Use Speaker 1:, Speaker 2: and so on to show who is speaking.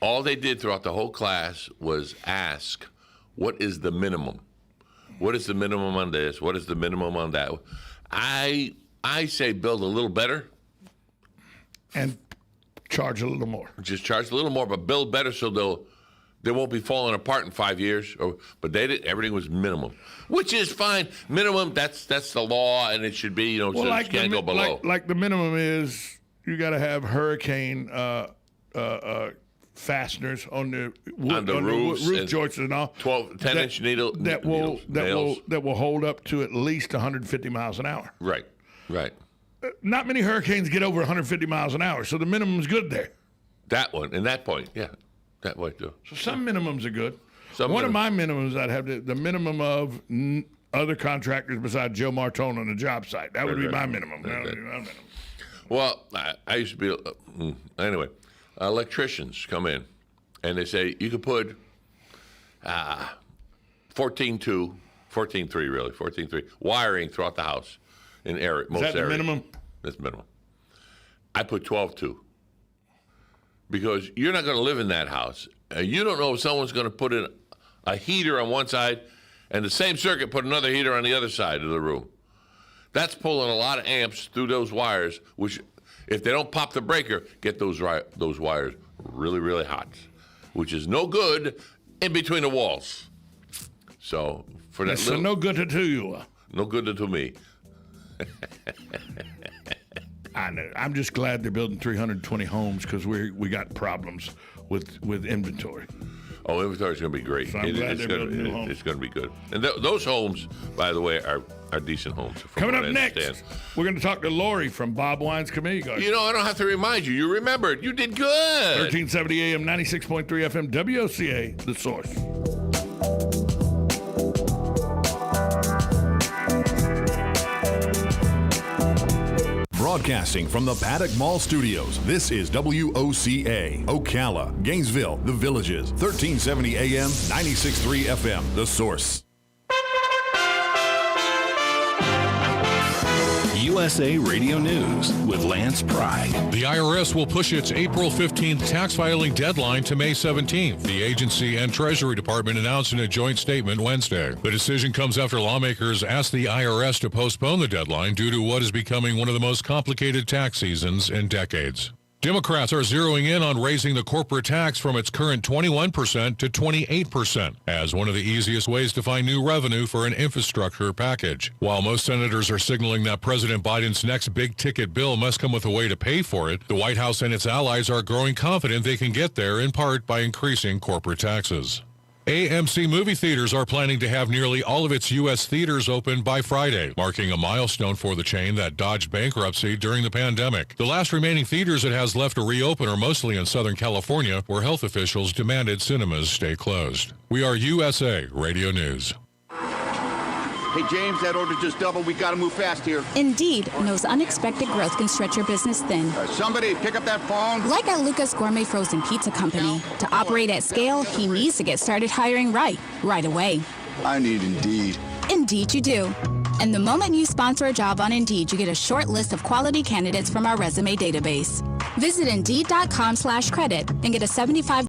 Speaker 1: All they did throughout the whole class was ask, what is the minimum? What is the minimum on this? What is the minimum on that? I say build a little better.
Speaker 2: And charge a little more.
Speaker 1: Just charge a little more, but build better so they won't be falling apart in 5 years. But everything was minimum, which is fine. Minimum, that's the law, and it should be, so like you can't go below.
Speaker 2: Like the minimum is you got to have hurricane fasteners on the roof joists and all.
Speaker 1: 10-inch needle
Speaker 2: that will hold up to at least 150 miles an hour.
Speaker 1: Right.
Speaker 2: Not many hurricanes get over 150 miles an hour, so the minimum is good there.
Speaker 1: That one, and that point, yeah, that way too.
Speaker 2: So some minimums are good. One of my minimums, I'd have the minimum of other contractors besides Joe Martone on the job site. That would be my minimum. That would be my minimum.
Speaker 1: Well, I used to be anyway. Electricians come in, and they say you could put 14.3 wiring throughout the house in most areas.
Speaker 2: Is that the minimum?
Speaker 1: That's minimum. I put 12.2 because you're not going to live in that house. You don't know if someone's going to put in a heater on one side and the same circuit put another heater on the other side of the room. That's pulling a lot of amps through those wires, which, if they don't pop the breaker, get those wires really, really hot, which is no good in between the walls. So for that,
Speaker 2: no good to you.
Speaker 1: No good to me.
Speaker 2: I know. I'm just glad they're building 320 homes because we got problems with inventory.
Speaker 1: Oh, inventory's going to be great.
Speaker 2: So I'm glad they're building new homes.
Speaker 1: It's going to be good. And those homes, by the way, are decent homes.
Speaker 2: Coming up next, we're going to talk to Lori from Bob Wine's Committee Garden.
Speaker 1: I don't have to remind you. You remembered. You did good.
Speaker 2: 1370 AM, 96.3 FM, WOCA, The Source.
Speaker 3: Broadcasting from the Paddock Mall Studios, this is WOCA, Ocala, Gainesville, The Villages, 1370 AM, 96.3 FM, The Source.
Speaker 4: USA Radio News with Lance Pride.
Speaker 5: The IRS will push its April 15th tax filing deadline to May 17th. The agency and Treasury Department announced in a joint statement Wednesday. The decision comes after lawmakers asked the IRS to postpone the deadline due to what is becoming one of the most complicated tax seasons in decades. Democrats are zeroing in on raising the corporate tax from its current 21% to 28% as one of the easiest ways to find new revenue for an infrastructure package. While most senators are signaling that President Biden's next big-ticket bill must come with a way to pay for it, the White House and its allies are growing confident they can get there in part by increasing corporate taxes. AMC movie theaters are planning to have nearly all of its U.S. theaters open by Friday, marking a milestone for the chain that dodged bankruptcy during the pandemic. The last remaining theaters it has left to reopen are mostly in Southern California, where health officials demanded cinemas stay closed. We are USA Radio News.
Speaker 6: Hey, James, that order just doubled. We got to move fast here.
Speaker 7: Indeed knows unexpected growth can stretch your business thin.
Speaker 6: Somebody pick up that phone.
Speaker 7: Like at Luca's Gourmet Frozen Pizza Company. To operate at scale, he needs to get started hiring right away.
Speaker 6: I need Indeed.
Speaker 7: Indeed you do. And the moment you sponsor a job on Indeed, you get a short list of quality candidates from our resume database. Visit Indeed.com/credit and get a $75